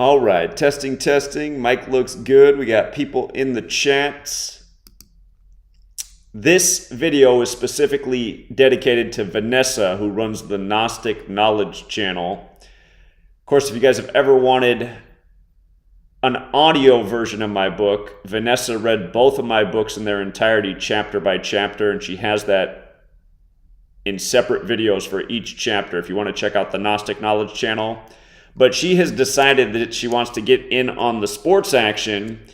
All right, testing. Mic looks good. We got people in the chat. This video is specifically dedicated to Vanessa, who runs the Gnostic Knowledge channel. Of course, if you guys have ever wanted an audio version of my book, Vanessa read both of my books in their entirety, chapter by chapter, and she has that in separate videos for each chapter if you want to check out the Gnostic Knowledge channel. But she has decided that she wants to get in on the sports action,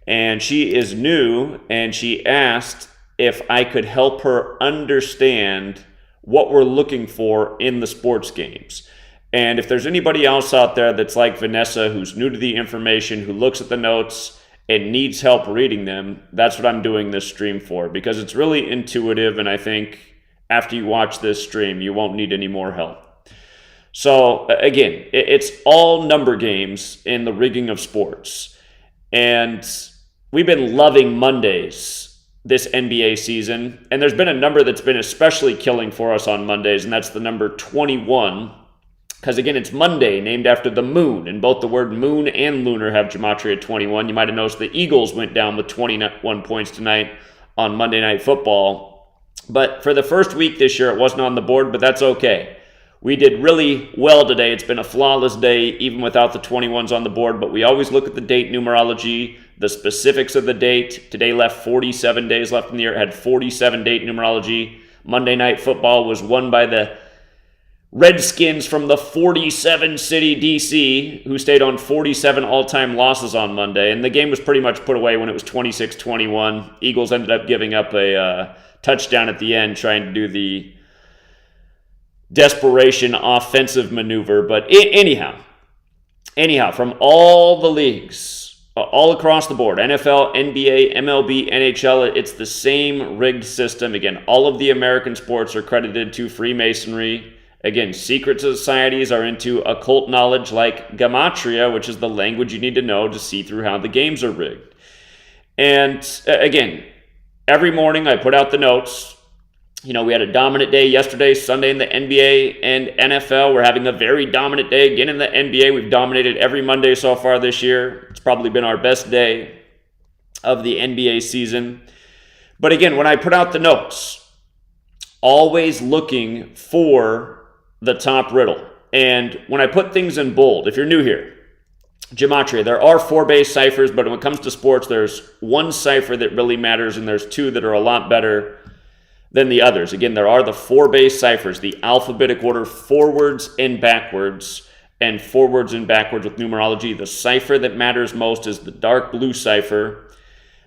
and she is new, and she asked if I could help her understand what we're looking for in the sports games. And if there's anybody else out there that's like Vanessa, who's new to the information, who looks at the notes and needs help reading them, that's what I'm doing this stream for, because it's really intuitive, and I think after you watch this stream, you won't need any more help. So again, it's all number games in the rigging of sports. And we've been loving Mondays this NBA season. And there's been a number that's been especially killing for us on Mondays, and that's the number 21. Because again, it's Monday, named after the moon. And both the word moon and lunar have Gematria 21. You might have noticed the Eagles went down with 21 points tonight on Monday Night Football. But for the first week this year, it wasn't on the board, but that's okay. We did really well today. It's been a flawless day, even without the 21s on the board, but we always look at the date numerology, the specifics of the date. Today left 47 days left in the year. It had 47 date numerology. Monday Night Football was won by the Redskins from the 47 city D.C., who stayed on 47 all-time losses on Monday, and the game was pretty much put away when it was 26-21. Eagles ended up giving up a touchdown at the end, trying to do the desperation offensive maneuver. But anyhow, from all the leagues, all across the board, NFL, NBA, MLB, NHL, it's the same rigged system. Again, all of the American sports are credited to Freemasonry. Again, secret societies are into occult knowledge like Gematria, which is the language you need to know to see through how the games are rigged. And again, every morning I put out the notes. You know, we had a dominant day yesterday, Sunday in the NBA and NFL. We're having a very dominant day again in the NBA. We've dominated every Monday so far this year. It's probably been our best day of the NBA season. But again, when I put out the notes, always looking for the top riddle. And when I put things in bold, if you're new here, Gematria, there are 4 base ciphers, but when it comes to sports, there's one cipher that really matters, and there's 2 that are a lot better than the others. Again, there are the 4 base ciphers, the alphabetic order forwards and backwards with numerology. The cipher that matters most is the dark blue cipher.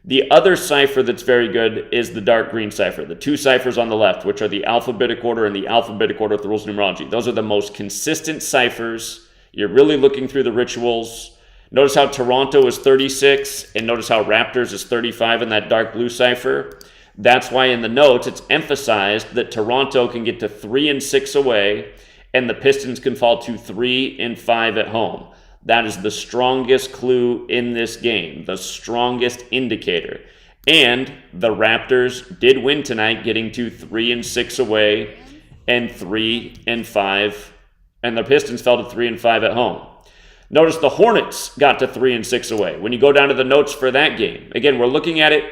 The other cipher that's very good is the dark green cipher. The 2 ciphers on the left, which are the alphabetic order and the alphabetic order with the rules of numerology. Those are the most consistent ciphers. You're really looking through the rituals. Notice how Toronto is 36, and notice how Raptors is 35 in that dark blue cipher. That's why in the notes it's emphasized that Toronto can get to 3 and 6 away, and the Pistons can fall to 3 and 5 at home. That is the strongest clue in this game, the strongest indicator. And the Raptors did win tonight, getting to 3 and 6 away and 3 and 5, and the Pistons fell to 3 and 5 at home. Notice the Hornets got to 3 and 6 away. When you go down to the notes for that game, again, we're looking at it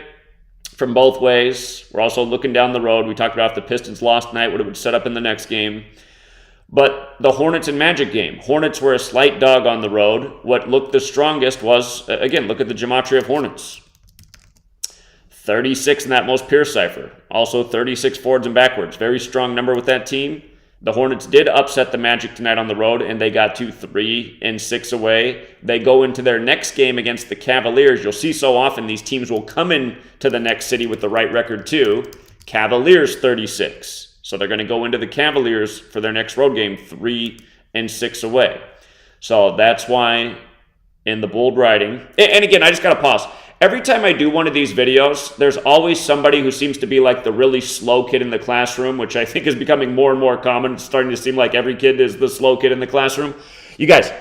from both ways. We're also looking down the road. We talked about if the Pistons lost tonight, what it would set up in the next game. But the Hornets and Magic game, Hornets were a slight dog on the road. What looked the strongest was, again, look at the Gematria of Hornets. 36 in that most pure cipher. Also 36 forwards and backwards. Very strong number with that team. The Hornets did upset the Magic tonight on the road, and they got to 3 and 6 away. They go into their next game against the Cavaliers. You'll see so often these teams will come in to the next city with the right record too. Cavaliers 36. So they're going to go into the Cavaliers for their next road game 3 and 6 away. So that's why in the bold writing, and again, I just got to pause. Every time I do one of these videos, there's always somebody who seems to be like the really slow kid in the classroom, which I think is becoming more and more common. It's starting to seem like every kid is the slow kid in the classroom. You guys,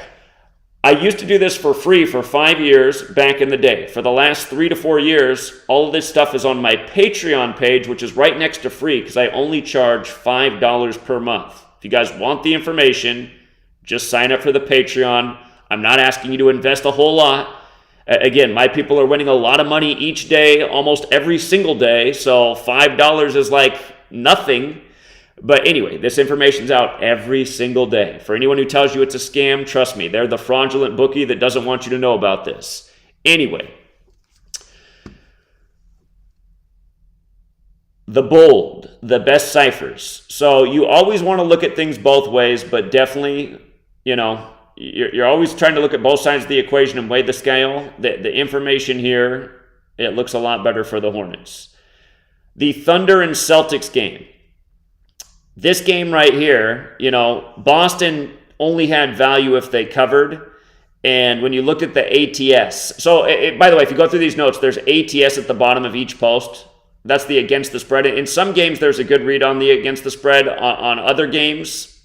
I used to do this for free for 5 years back in the day. For the last 3 to 4 years, all of this stuff is on my Patreon page, which is right next to free because I only charge $5 per month. If you guys want the information, just sign up for the Patreon. I'm not asking you to invest a whole lot. Again, my people are winning a lot of money each day, almost every single day, so $5 is like nothing. But anyway, this information's out every single day. For anyone who tells you it's a scam, trust me, they're the fraudulent bookie that doesn't want you to know about this. Anyway, the bold, the best ciphers. So you always want to look at things both ways, but definitely, you're always trying to look at both sides of the equation and weigh the scale. The information here, it looks a lot better for the Hornets. The Thunder and Celtics game. This game right here, Boston only had value if they covered. And when you looked at the ATS, so by the way, if you go through these notes, there's ATS at the bottom of each post. That's the against the spread. In some games, there's a good read on the against the spread. On other games,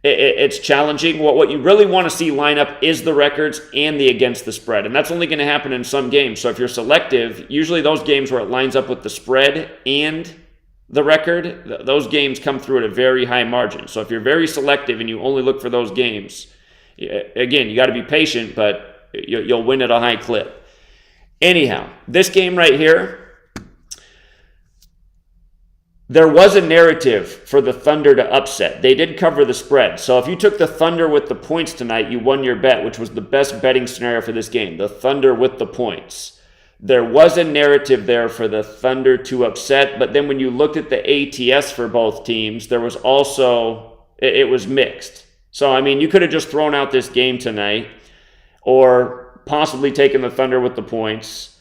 it's challenging. What you really want to see line up is the records and the against the spread. And that's only going to happen in some games. So if you're selective, usually those games where it lines up with the spread and the record, those games come through at a very high margin. So if you're very selective and you only look for those games, again, you got to be patient, but you'll win at a high clip. Anyhow, this game right here, there was a narrative for the Thunder to upset. They did cover the spread. So if you took the Thunder with the points tonight, you won your bet, which was the best betting scenario for this game, the Thunder with the points. There was a narrative there for the Thunder to upset, but then when you looked at the ATS for both teams, there was also, it was mixed. So, I mean, you could have just thrown out this game tonight or possibly taken the Thunder with the points.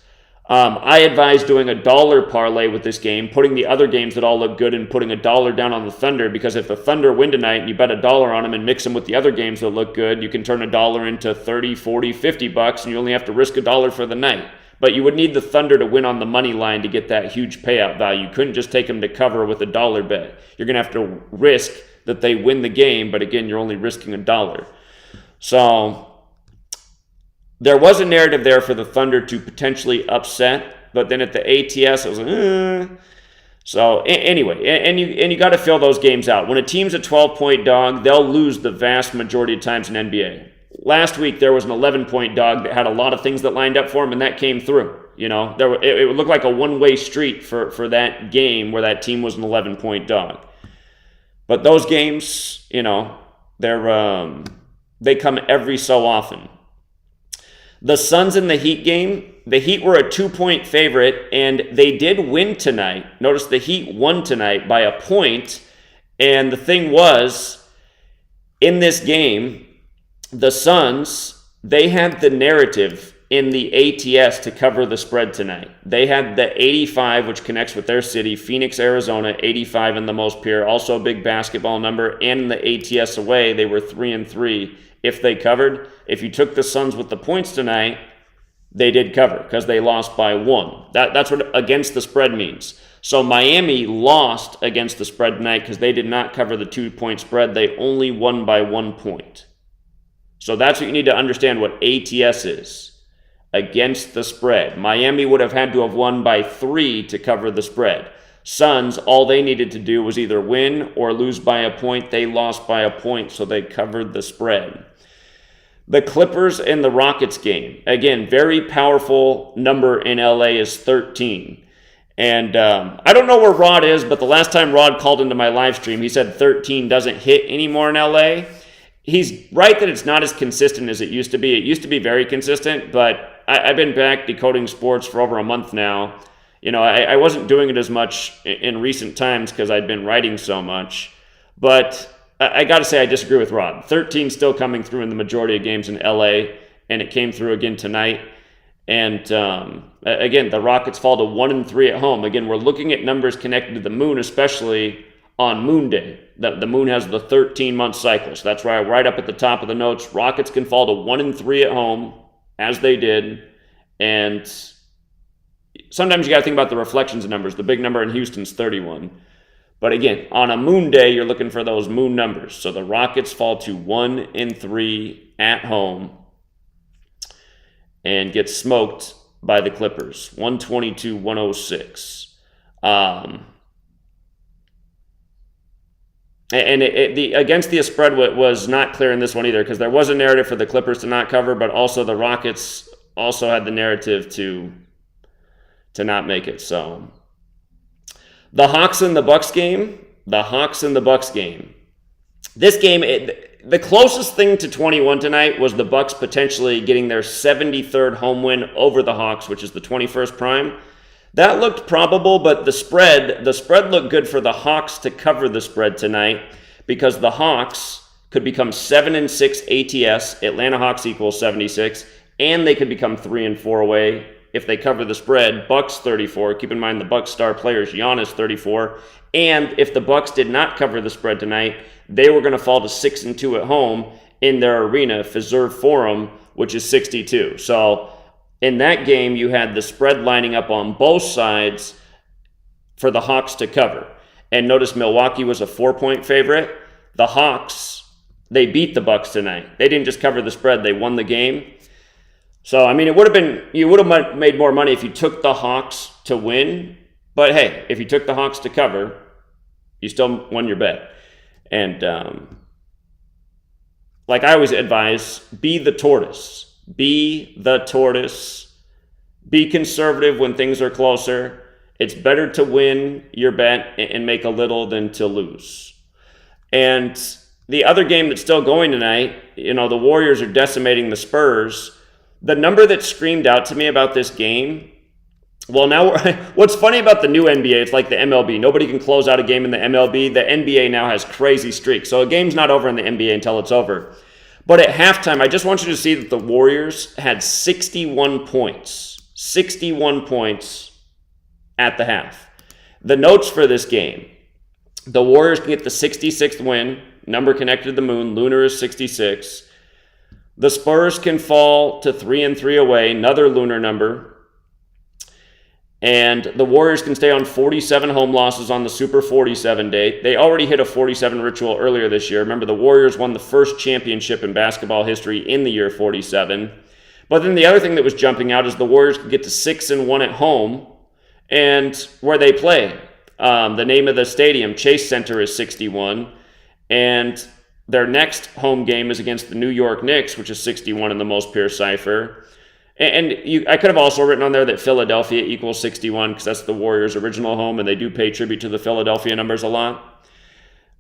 I advise doing a dollar parlay with this game, putting the other games that all look good and putting $1 down on the Thunder, because if the Thunder win tonight and you bet $1 on them and mix them with the other games that look good, you can turn $1 into 30, 40, 50 bucks, and you only have to risk $1 for the night. But you would need the Thunder to win on the money line to get that huge payout value. You couldn't just take them to cover with $1 bet. You're going to have to risk that they win the game, but again, you're only risking $1. So there was a narrative there for the Thunder to potentially upset, but then at the ATS, it was like, So anyway, and you got to fill those games out. When a team's a 12-point dog, they'll lose the vast majority of times in NBA. Last week, there was an 11-point dog that had a lot of things that lined up for him, and that came through. It would look like a one-way street for that game where that team was an 11-point dog. But those games, they come every so often. The Suns and the Heat game, the Heat were a 2-point favorite, and they did win tonight. Notice the Heat won tonight by a point, and the thing was, in this game, the Suns, they had the narrative in the ATS to cover the spread tonight. They had the 85, which connects with their city, Phoenix, Arizona, 85 in the most pure, also a big basketball number, and in the ATS away, they were 3-3 if they covered. If you took the Suns with the points tonight, they did cover because they lost by 1. That's what against the spread means. So Miami lost against the spread tonight because they did not cover the 2-point spread. They only won by 1 point. So that's what you need to understand what ATS is, against the spread. Miami would have had to have won by 3 to cover the spread. Suns, all they needed to do was either win or lose by a point. They lost by a point, so they covered the spread. The Clippers and the Rockets game. Again, very powerful number in LA is 13. And I don't know where Rod is, but the last time Rod called into my live stream, he said 13 doesn't hit anymore in LA. He's right that it's not as consistent as it used to be. It used to be very consistent, but I've been back decoding sports for over a month now. I wasn't doing it as much in recent times because I'd been writing so much. But I got to say I disagree with Rod. 13 still coming through in the majority of games in LA, and it came through again tonight. And again, the Rockets fall to 1-3 at home. Again, we're looking at numbers connected to the moon, especially on Moon Day. The moon has the 13-month cycle. So that's why I write up at the top of the notes, Rockets can fall to 1-3 at home, as they did. And sometimes you got to think about the reflections of numbers. The big number in Houston's 31. But again, on a moon day, you're looking for those moon numbers. So the Rockets fall to 1-3 at home and get smoked by the Clippers, 122-106. And against the spread was not clear in this one either, because there was a narrative for the Clippers to not cover, but also the Rockets also had the narrative to not make it. So the Hawks and the Bucks game. This game, the closest thing to 21 tonight was the Bucks potentially getting their 73rd home win over the Hawks, which is the 21st prime. That looked probable, but the spread looked good for the Hawks to cover the spread tonight, because the Hawks could become 7-6 ATS, Atlanta Hawks equals 76, and they could become 3-4 away if they cover the spread. Bucks 34. Keep in mind the Bucks star players, Giannis 34. And if the Bucks did not cover the spread tonight, they were going to fall to 6-2 at home in their arena, Fiserv Forum, which is 62. So in that game, you had the spread lining up on both sides for the Hawks to cover. And notice Milwaukee was a 4-point favorite. The Hawks, they beat the Bucks tonight. They didn't just cover the spread, they won the game. So, I mean, you would have made more money if you took the Hawks to win. But hey, if you took the Hawks to cover, you still won your bet. And like I always advise, be the tortoise. Be the tortoise. Be conservative when things are closer. It's better to win your bet and make a little than to lose. And the other game that's still going tonight, the Warriors are decimating the Spurs. The number that screamed out to me about this game, well, now, what's funny about the new NBA, it's like the MLB. Nobody can close out a game in the MLB. The NBA now has crazy streaks. So a game's not over in the NBA until it's over. But at halftime, I just want you to see that the Warriors had 61 points. 61 points at the half. The notes for this game: the Warriors can get the 66th win. Number connected to the moon. Lunar is 66. The Spurs can fall to 3-3 away. Another lunar number. And the Warriors can stay on 47 home losses on the Super 47 date. They already hit a 47 ritual earlier this year. Remember, the Warriors won the first championship in basketball history in the year 47. But then the other thing that was jumping out is the Warriors could get to 6-1 at home, and where they play. The name of the stadium, Chase Center, is 61. And their next home game is against the New York Knicks, which is 61 in the most pure cipher. And I could have also written on there that Philadelphia equals 61, because that's the Warriors' original home, and they do pay tribute to the Philadelphia numbers a lot.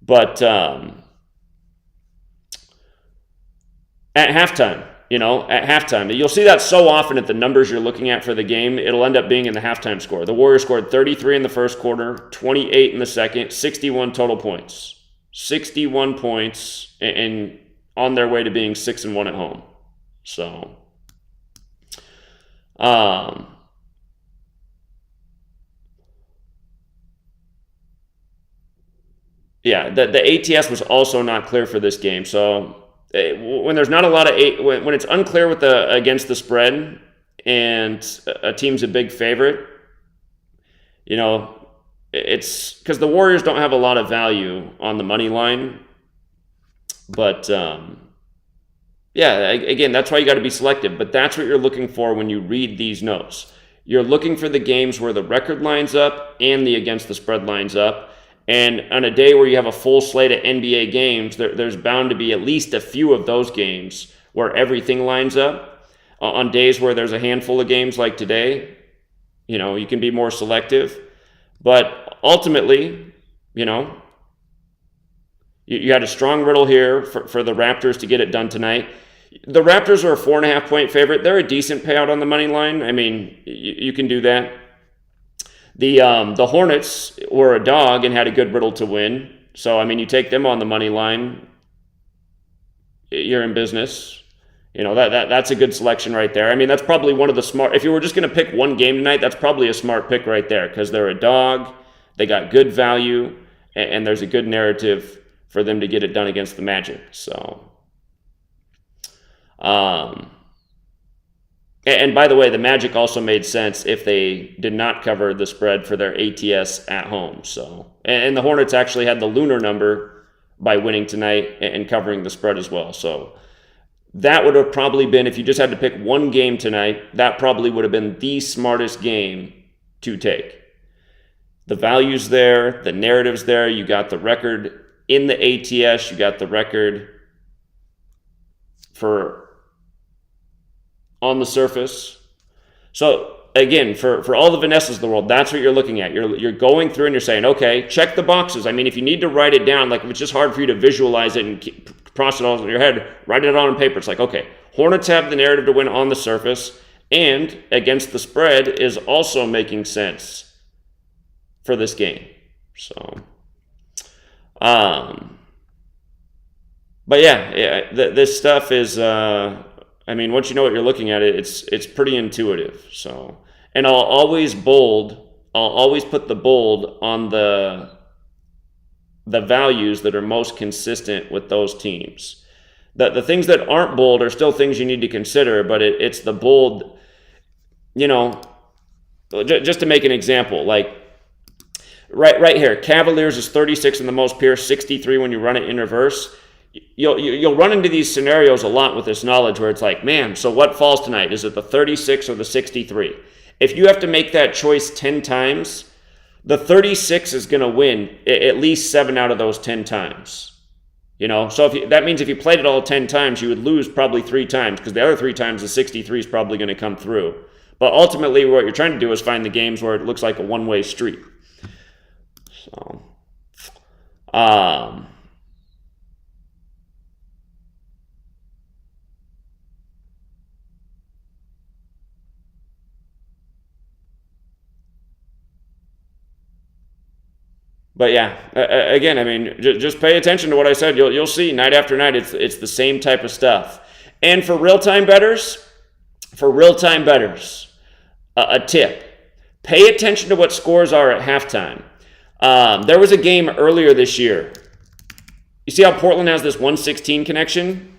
But at halftime, you'll see that so often at the numbers you're looking at for the game, it'll end up being in the halftime score. The Warriors scored 33 in the first quarter, 28 in the second, 61 total points. 61 points, and on their way to being 6-1 at home. So the ATS was also not clear for this game. So when there's not a lot of when it's unclear with against the spread and a team's a big favorite, it's because the Warriors don't have a lot of value on the money line. But again, that's why you got to be selective. But that's what you're looking for when you read these notes. You're looking for the games where the record lines up and the against the spread lines up. And on a day where you have a full slate of NBA games, there's bound to be at least a few of those games where everything lines up. On days where there's a handful of games like today, you can be more selective. But ultimately, you had a strong riddle here for the Raptors to get it done tonight. The Raptors are a 4.5-point favorite. They're a decent payout on the money line. I mean, you can do that. The Hornets were a dog and had a good riddle to win. So, I mean, you take them on the money line, you're in business. That's a good selection right there. I mean, that's probably one of the smart. If you were just going to pick one game tonight, that's probably a smart pick right there, because they're a dog, they got good value, and there's a good narrative for them to get it done against the Magic. So, and by the way, the Magic also made sense if they did not cover the spread for their ATS at home. So, and the Hornets actually had the lunar number by winning tonight and covering the spread as well. So that would have probably been, if you just had to pick one game tonight, that probably would have been the smartest game to take. The value's there, the narrative's there, you got the record in the ATS. You got the record for on the surface. So again, for all the Vanessas of the world, that's what you're looking at. You're going through and you're saying, okay, check the boxes. I mean, if you need to write it down, like if it's just hard for you to visualize it and process it all in your head, write it on paper. It's like, okay, Hornets have the narrative to win on the surface, and against the spread is also making sense for this game. So, but yeah, this stuff is, I mean, once you know what you're looking at, it's pretty intuitive. So, and I'll always put the bold on the values that are most consistent with those teams. The things that aren't bold are still things you need to consider, but it's the bold, you know, just to make an example, like right here, Cavaliers is 36 in the most pure, 63 when you run it in reverse. You'll run into these scenarios a lot with this knowledge where it's like, man, so what falls tonight? Is it the 36 or the 63? If you have to make that choice 10 times, the 36 is going to win at least 7 out of those 10 times. You know, so that means if you played it all 10 times, you would lose probably 3 times, because the other 3 times the 63 is probably going to come through. But ultimately, what you're trying to do is find the games where it looks like a one-way street. So, but yeah, again, I mean, just pay attention to what I said. You'll see night after night, it's the same type of stuff. And for real-time bettors, a tip: pay attention to what scores are at halftime. There was a game earlier this year. You see how Portland has this 116 connection?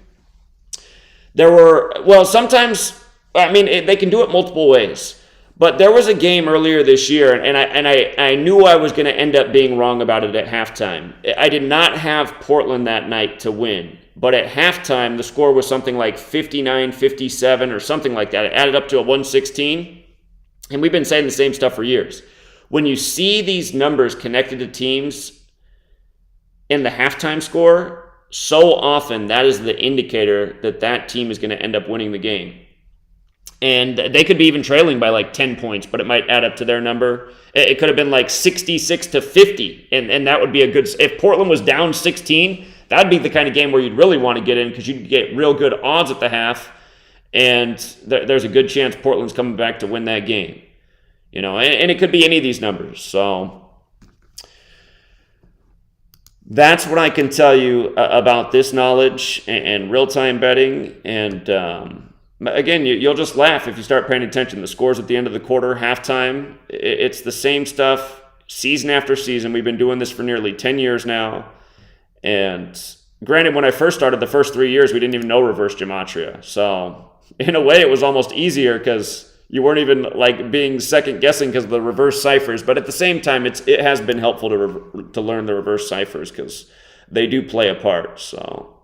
Sometimes, I mean, they can do it multiple ways. But there was a game earlier this year, and I knew I was going to end up being wrong about it at halftime. I did not have Portland that night to win. But at halftime, the score was something like 59-57 or something like that. It added up to a 116. And we've been saying the same stuff for years. When you see these numbers connected to teams in the halftime score, so often that is the indicator that that team is going to end up winning the game. And they could be even trailing by like 10 points, but it might add up to their number. It could have been like 66-50, and that would be a good... If Portland was down 16, that'd be the kind of game where you'd really want to get in, because you'd get real good odds at the half, and there's a good chance Portland's coming back to win that game. You know, and it could be any of these numbers. So that's what I can tell you about this knowledge and real-time betting. And again, you'll just laugh if you start paying attention. The scores at the end of the quarter, halftime, it's the same stuff season after season. We've been doing this for nearly 10 years now. And granted, when I first started, the first 3 years, we didn't even know reverse Gematria. So in a way, it was almost easier because you weren't even like being second guessing because of the reverse ciphers. But at the same time, it has been helpful to learn the reverse ciphers, because they do play a part. So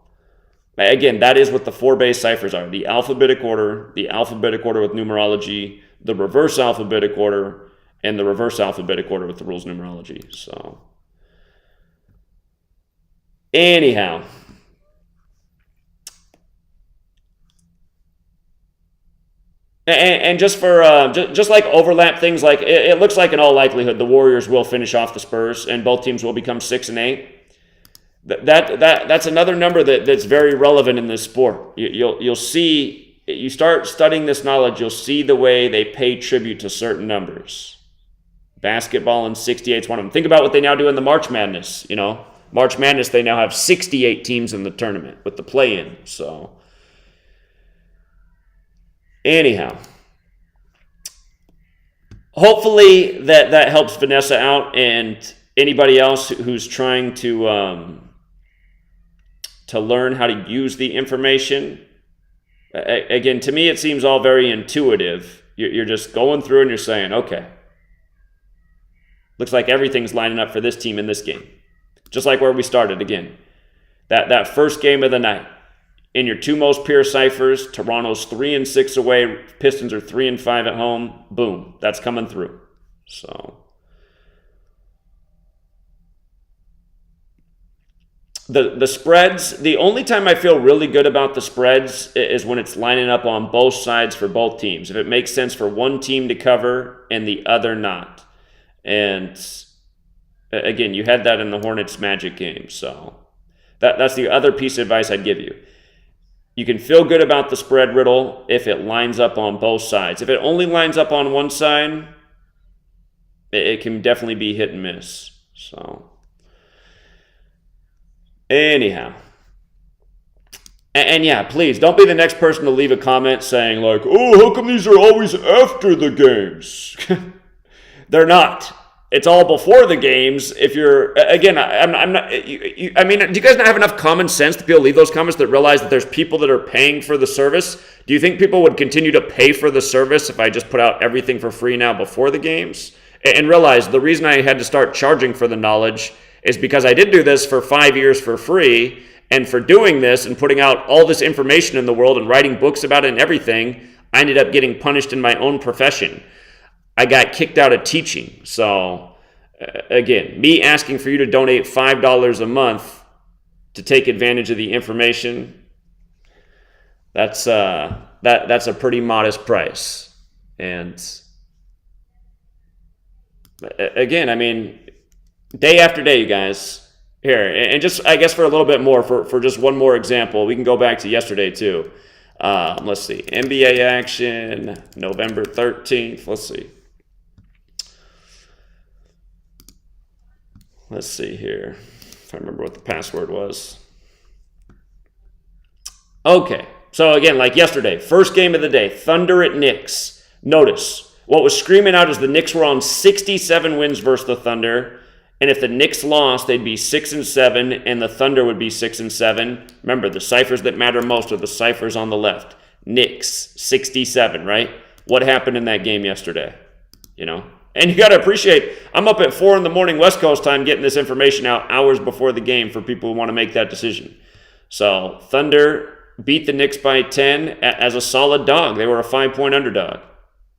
again, that is what the 4 base ciphers are: the alphabetic order with numerology, the reverse alphabetic order, and the reverse alphabetic order with the rules numerology. So anyhow, and just for just like overlap things, like it looks like in all likelihood the Warriors will finish off the Spurs and both teams will become 6-8. That's another number that's very relevant in this sport. You'll see, you start studying this knowledge, you'll see the way they pay tribute to certain numbers. Basketball and 68 is one of them. Think about what they now do in the March Madness. You know, March Madness, they now have 68 teams in the tournament with the play-in. So anyhow, hopefully that helps Vanessa out and anybody else who's trying to learn how to use the information. Again, to me, it seems all very intuitive. You're just going through and you're saying, okay, looks like everything's lining up for this team in this game. Just like where we started again. That first game of the night. In your 2 most pure ciphers, Toronto's 3-6 away, Pistons are 3-5 at home. Boom, that's coming through. So The spreads, the only time I feel really good about the spreads is when it's lining up on both sides for both teams. If it makes sense for one team to cover and the other not. And again, you had that in the Hornets Magic game. So that's the other piece of advice I'd give you. You can feel good about the spread, Riddle, if it lines up on both sides. If it only lines up on one side, it can definitely be hit and miss. So anyhow. And yeah, please, don't be the next person to leave a comment saying like, oh, how come these are always after the games? They're not. It's all before the games. If you're, again, I'm not, I mean, do you guys not have enough common sense to be able to leave those comments that realize that there's people that are paying for the service? Do you think people would continue to pay for the service if I just put out everything for free now before the games? And realize the reason I had to start charging for the knowledge is because I did do this for 5 years for free. And for doing this and putting out all this information in the world and writing books about it and everything, I ended up getting punished in my own profession. I got kicked out of teaching. So, again, me asking for you to donate $5 a month to take advantage of the information, that's a pretty modest price. And again, I mean, day after day, you guys. Here, and just, I guess for a little bit more, for just one more example, we can go back to yesterday too. Let's see, NBA action, November 13th, let's see. Let's see here, if I remember what the password was. Okay, so again, like yesterday, first game of the day, Thunder at Knicks. Notice, what was screaming out is the Knicks were on 67 wins versus the Thunder. And if the Knicks lost, they'd be 6-7, and the Thunder would be 6-7. Remember, the ciphers that matter most are the ciphers on the left. Knicks, 67, right? What happened in that game yesterday? You know? And you got to appreciate, I'm up at 4 in the morning West Coast time getting this information out hours before the game for people who want to make that decision. So, Thunder beat the Knicks by 10 as a solid dog. They were a 5-point underdog.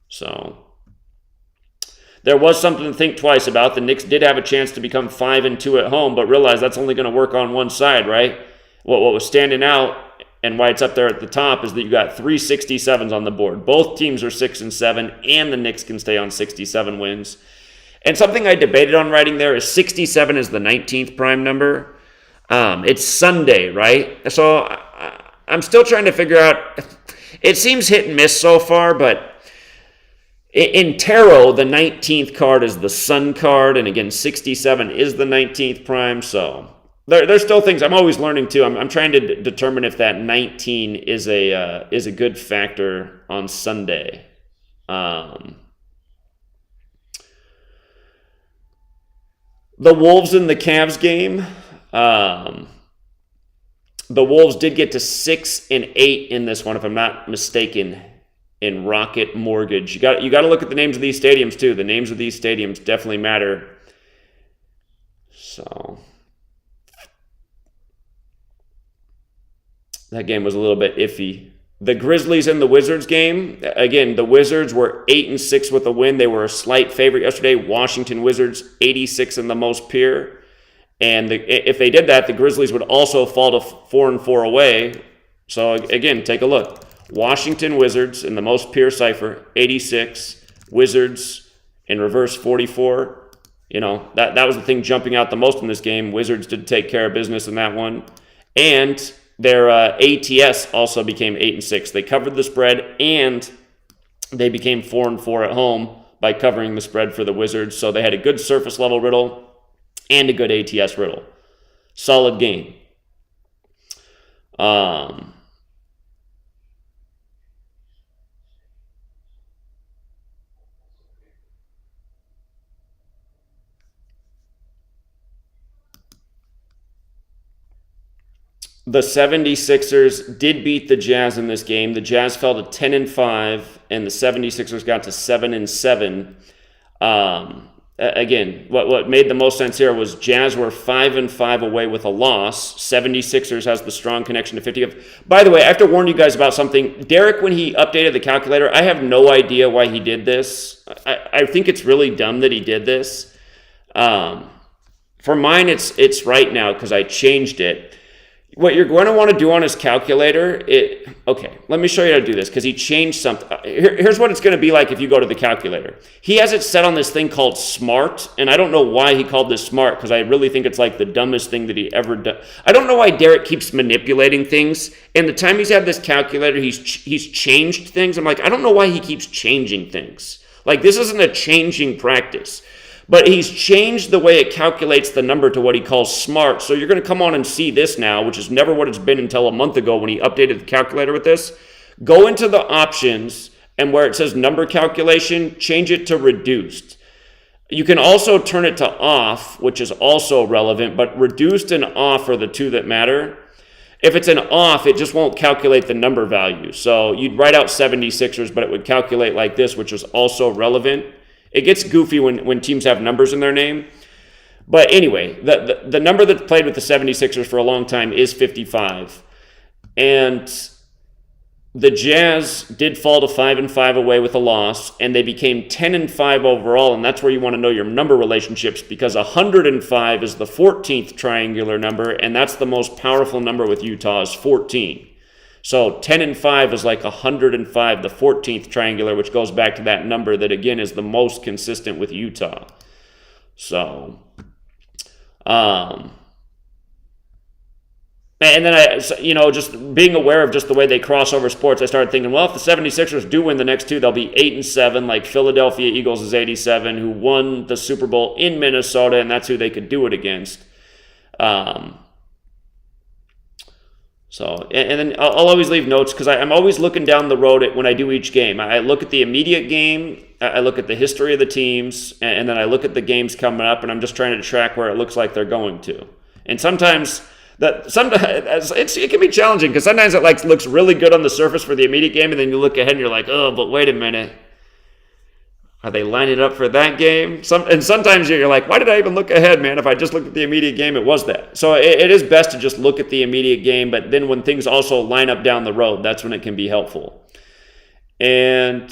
So there was something to think twice about. The Knicks did have a chance to become 5-2 at home, but realize that's only going to work on one side, right? What was standing out and why it's up there at the top is that you got 3 67s on the board. Both teams are 6-7, and the Knicks can stay on 67 wins. And something I debated on writing there is 67 is the 19th prime number. It's Sunday, right? So I'm still trying to figure out. It seems hit and miss so far, but in tarot, the 19th card is the Sun card, and again, 67 is the 19th prime, so there's still things I'm always learning too. I'm trying to determine if that 19 is a good factor on Sunday. The Wolves and the Cavs game, the Wolves did get to 6-8 in this one, if I'm not mistaken, in Rocket Mortgage. You got to look at the names of these stadiums too. The names of these stadiums definitely matter. So that game was a little bit iffy. The Grizzlies and the Wizards game, again, the Wizards were 8-6 with a win. They were a slight favorite yesterday. Washington Wizards 86 in the most pure. And if they did that, the Grizzlies would also fall to 4-4 away. So again, take a look. Washington Wizards in the most pure cipher, 86. Wizards in reverse, 44. You know, that was the thing jumping out the most in this game. Wizards did take care of business in that one. And their ATS also became 8-6. They covered the spread, and they became 4-4 at home by covering the spread for the Wizards. So they had a good surface level riddle and a good ATS riddle. Solid game. The 76ers did beat the Jazz in this game. The Jazz fell to 10-5, and the 76ers got to 7-7. Again, what made the most sense here was Jazz were 5-5 away with a loss. 76ers has the strong connection to 50. By the way, I have to warn you guys about something. Derek, when he updated the calculator, I have no idea why he did this. I think it's really dumb that he did this. For mine, it's right now because I changed it. What you're going to want to do on his calculator, okay, let me show you how to do this because he changed something. Here's what it's going to be like if you go to the calculator. He has it set on this thing called Smart, and I don't know why he called this Smart because I really think it's like the dumbest thing that he ever done. I don't know why Derek keeps manipulating things, and the time he's had this calculator, he's changed things. I'm like, I don't know why he keeps changing things. Like, this isn't a changing practice. But he's changed the way it calculates the number to what he calls smart. So you're going to come on and see this now, which is never what it's been until a month ago when he updated the calculator with this. Go into the options, and where it says number calculation, change it to reduced. You can also turn it to off, which is also relevant, but reduced and off are the two that matter. If it's an off, it just won't calculate the number value. So you'd write out 76ers, but it would calculate like this, which is also relevant. It gets goofy when teams have numbers in their name. But anyway, the number that's played with the 76ers for a long time is 55. And the Jazz did fall to 5-5 away with a loss, and they became 10-5 overall, and that's where you want to know your number relationships because 105 is the 14th triangular number, and that's the most powerful number with Utah is 14. So 10-5 is like 105, the 14th triangular, which goes back to that number that, again, is the most consistent with Utah. So, and then just being aware of just the way they cross over sports, I started thinking, well, if the 76ers do win the next two, they'll be 8-7, like Philadelphia Eagles is 87, who won the Super Bowl in Minnesota, and that's who they could do it against. So, and then I'll always leave notes because I'm always looking down the road when I do each game. I look at the immediate game, I look at the history of the teams, and then I look at the games coming up, and I'm just trying to track where it looks like they're going to. And sometimes it can be challenging because sometimes it looks really good on the surface for the immediate game, and then you look ahead and you're like, oh, but wait a minute. Are they lining up for that game? And sometimes you're like, why did I even look ahead, man? If I just looked at the immediate game, it was that. So it is best to just look at the immediate game, but then when things also line up down the road, that's when it can be helpful. And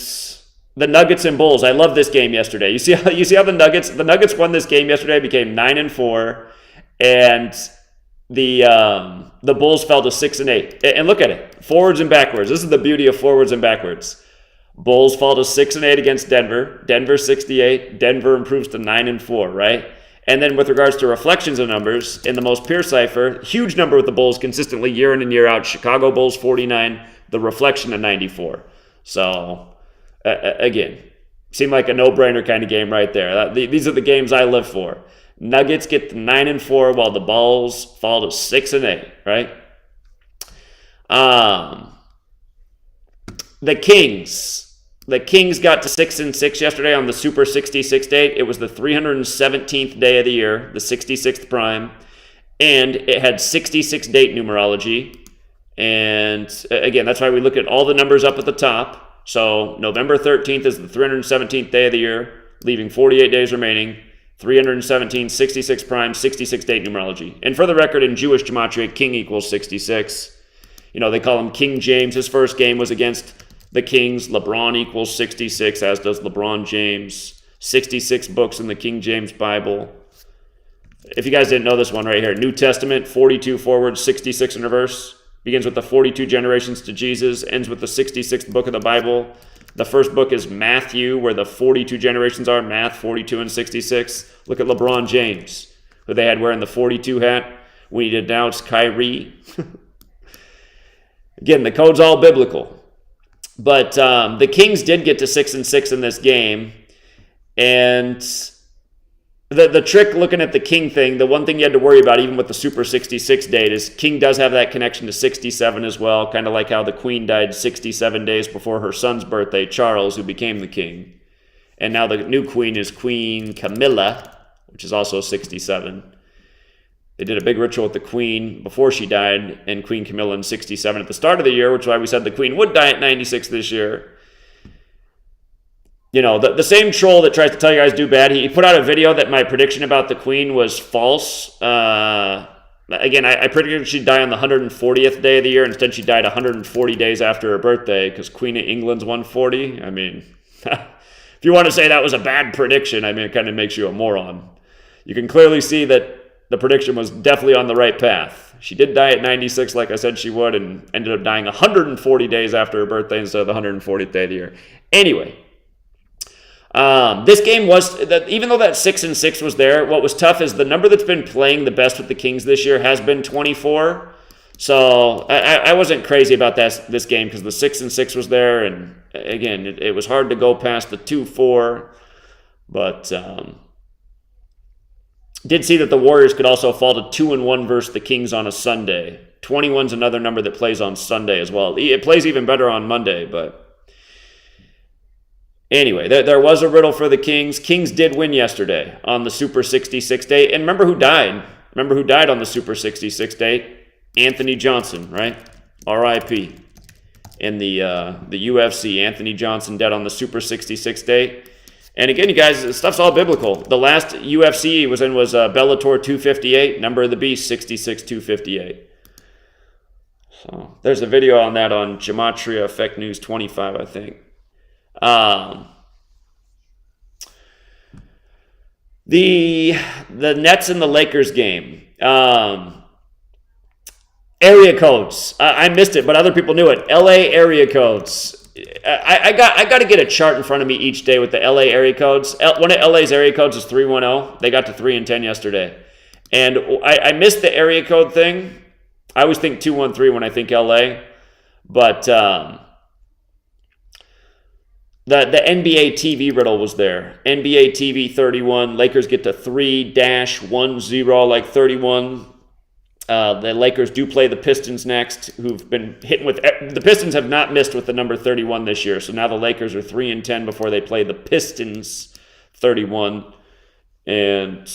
the Nuggets and Bulls, I love this game yesterday. You see how the Nuggets won this game yesterday, became 9-4, and the Bulls fell to 6-8. And look at it, forwards and backwards. This is the beauty of forwards and backwards. Bulls fall to 6-8 against Denver. Denver 68. Denver improves to 9-4, right? And then with regards to reflections of numbers, in the most pure cipher, huge number with the Bulls consistently year in and year out. Chicago Bulls 49, the reflection of 94. So, again, seemed like a no-brainer kind of game right there. These are the games I live for. Nuggets get to 9-4 while the Bulls fall to 6-8, right? The Kings got to 6-6 yesterday on the Super 66 date. It was the 317th day of the year, the 66th prime, and it had 66 date numerology. And again, that's why we look at all the numbers up at the top. So November 13th is the 317th day of the year, leaving 48 days remaining. 317, 66 prime, 66 date numerology. And for the record, in Jewish gematria, king equals 66. They call him King James. His first game was against the Kings. LeBron equals 66, as does LeBron James. 66 books in the King James Bible. If you guys didn't know this one right here, New Testament, 42 forward, 66 in reverse. Begins with the 42 generations to Jesus, ends with the 66th book of the Bible. The first book is Matthew, where the 42 generations are, Math, 42 and 66. Look at LeBron James, who they had wearing the 42 hat. We need to announce Kyrie. Again, the code's all biblical. But the Kings did get to 6-6 in this game. And the trick looking at the King thing, the one thing you had to worry about, even with the Super 66 date, is King does have that connection to 67 as well, kind of like how the Queen died 67 days before her son's birthday, Charles, who became the king. And now the new Queen is Queen Camilla, which is also 67. They did a big ritual with the Queen before she died, and Queen Camilla in 67 at the start of the year, which is why we said the Queen would die at 96 this year. The same troll that tries to tell you guys do bad, he put out a video that my prediction about the Queen was false. Again, I predicted she'd die on the 140th day of the year. Instead, she died 140 days after her birthday because Queen of England's 140. I mean, if you want to say that was a bad prediction, it kind of makes you a moron. You can clearly see that the prediction was definitely on the right path. She did die at 96, like I said she would, and ended up dying 140 days after her birthday instead of the 140th day of the year. Anyway, this game was, even though that 6-6 was there, what was tough is the number that's been playing the best with the Kings this year has been 24. So I wasn't crazy about this game because the 6-6 was there, and again, it was hard to go past the 2-4, but did see that the Warriors could also fall to 2-1 versus the Kings on a Sunday. 21's another number that plays on Sunday as well. It plays even better on Monday, but anyway, there was a riddle for the Kings. Kings did win yesterday on the Super 66 day, and remember who died? Remember who died on the Super 66 day? Anthony Johnson, right? R.I.P. in the UFC. Anthony Johnson dead on the Super 66 day. And again, you guys, this stuff's all biblical. The last UFC he was in was Bellator 258, number of the beast, 66-258. So there's a video on that on GematriaEffectNews 25, I think. The Nets and the Lakers game. Area codes. I missed it, but other people knew it. LA area codes. I got to get a chart in front of me each day with the LA area codes. One of LA's area codes is 310. They got to 3-10 yesterday. And I missed the area code thing. I always think 213 when I think LA. But the NBA TV riddle was there. NBA TV 31. Lakers get to 3-10 like 31. The Lakers do play the Pistons next, who've been hitting with... The Pistons have not missed with the number 31 this year, so now the Lakers are 3-10 before they play the Pistons 31. And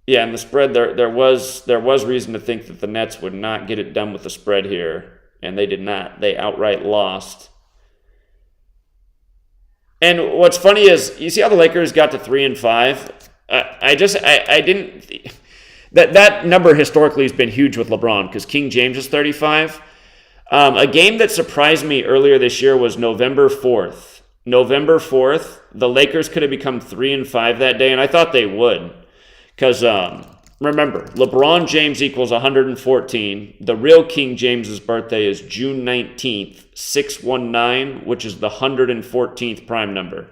yeah, and the spread, there was reason to think that the Nets would not get it done with the spread here, and they did not. They outright lost. And what's funny is, you see how the Lakers got to 3-5? I didn't... That number historically has been huge with LeBron because King James is 35. A game that surprised me earlier this year was November 4th. November 4th, the Lakers could have become 3-5 that day, and I thought they would. Because, remember, LeBron James equals 114. The real King James's birthday is June 19th, 619, which is the 114th prime number.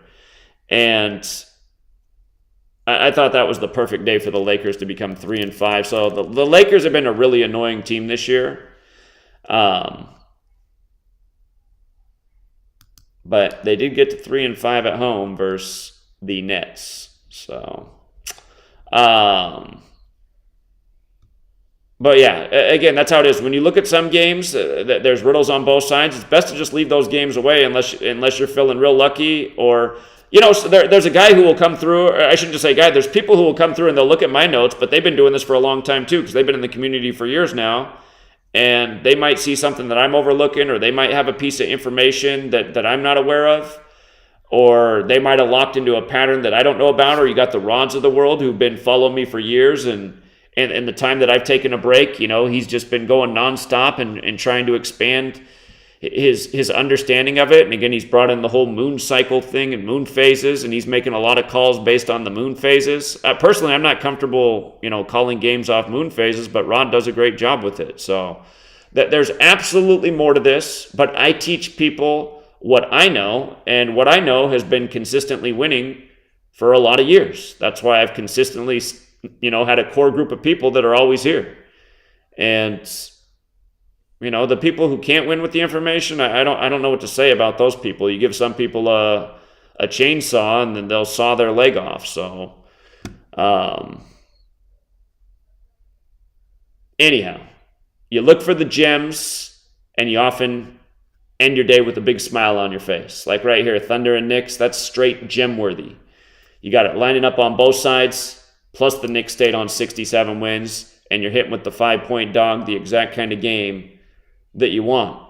And I thought that was the perfect day for the Lakers to become 3-5. So the Lakers have been a really annoying team this year. But they did get to 3-5 at home versus the Nets. So, but yeah, again, that's how it is. When you look at some games, there's riddles on both sides. It's best to just leave those games away unless you're feeling real lucky, or so there's a guy who will come through, or I shouldn't just say guy, there's people who will come through and they'll look at my notes, but they've been doing this for a long time too, because they've been in the community for years now, and they might see something that I'm overlooking, or they might have a piece of information that I'm not aware of, or they might have locked into a pattern that I don't know about, or you got the Rods of the world who've been following me for years, and the time that I've taken a break, he's just been going nonstop and trying to expand his understanding of it. And again, he's brought in the whole moon cycle thing and moon phases, and he's making a lot of calls based on the moon phases. Personally, I'm not comfortable, calling games off moon phases, but Ron does a great job with it. So there's absolutely more to this, but I teach people what I know, and what I know has been consistently winning for a lot of years. That's why I've consistently, had a core group of people that are always here. And the people who can't win with the information, I don't know what to say about those people. You give some people a chainsaw and then they'll saw their leg off. So, anyhow, you look for the gems and you often end your day with a big smile on your face. Like right here, Thunder and Knicks, that's straight gem worthy. You got it lining up on both sides, plus the Knicks stayed on 67 wins, and you're hitting with the 5-point dog, the exact kind of game that you want.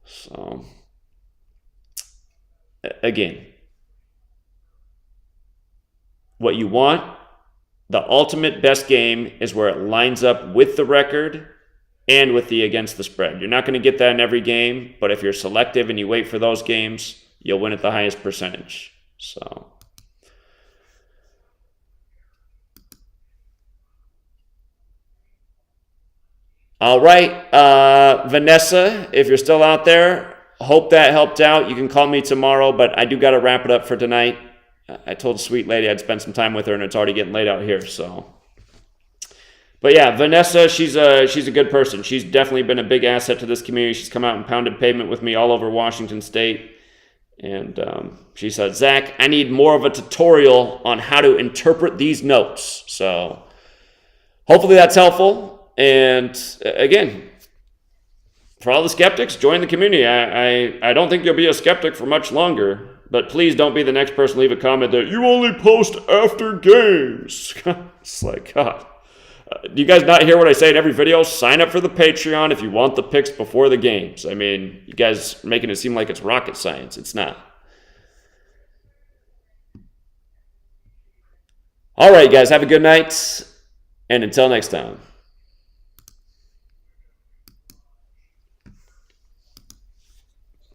So, again, what you want, the ultimate best game is where it lines up with the record and with the against the spread. You're not going to get that in every game, but if you're selective and you wait for those games, you'll win at the highest percentage. So, All right, Vanessa, if you're still out there, hope that helped out. You can call me tomorrow, but I do got to wrap it up for tonight. I told Sweet Lady I'd spend some time with her, and it's already getting late out here, so. But yeah, Vanessa, she's a good person. She's definitely been a big asset to this community. She's come out and pounded pavement with me all over Washington State. And she said, Zach, I need more of a tutorial on how to interpret these notes. So hopefully that's helpful. And again, for all the skeptics, join the community. I don't think you'll be a skeptic for much longer. But please don't be the next person to leave a comment that you only post after games. It's like, God. Do you guys not hear what I say in every video? Sign up for the Patreon if you want the picks before the games. I mean, you guys are making it seem like it's rocket science. It's not. All right, guys, have a good night. And until next time.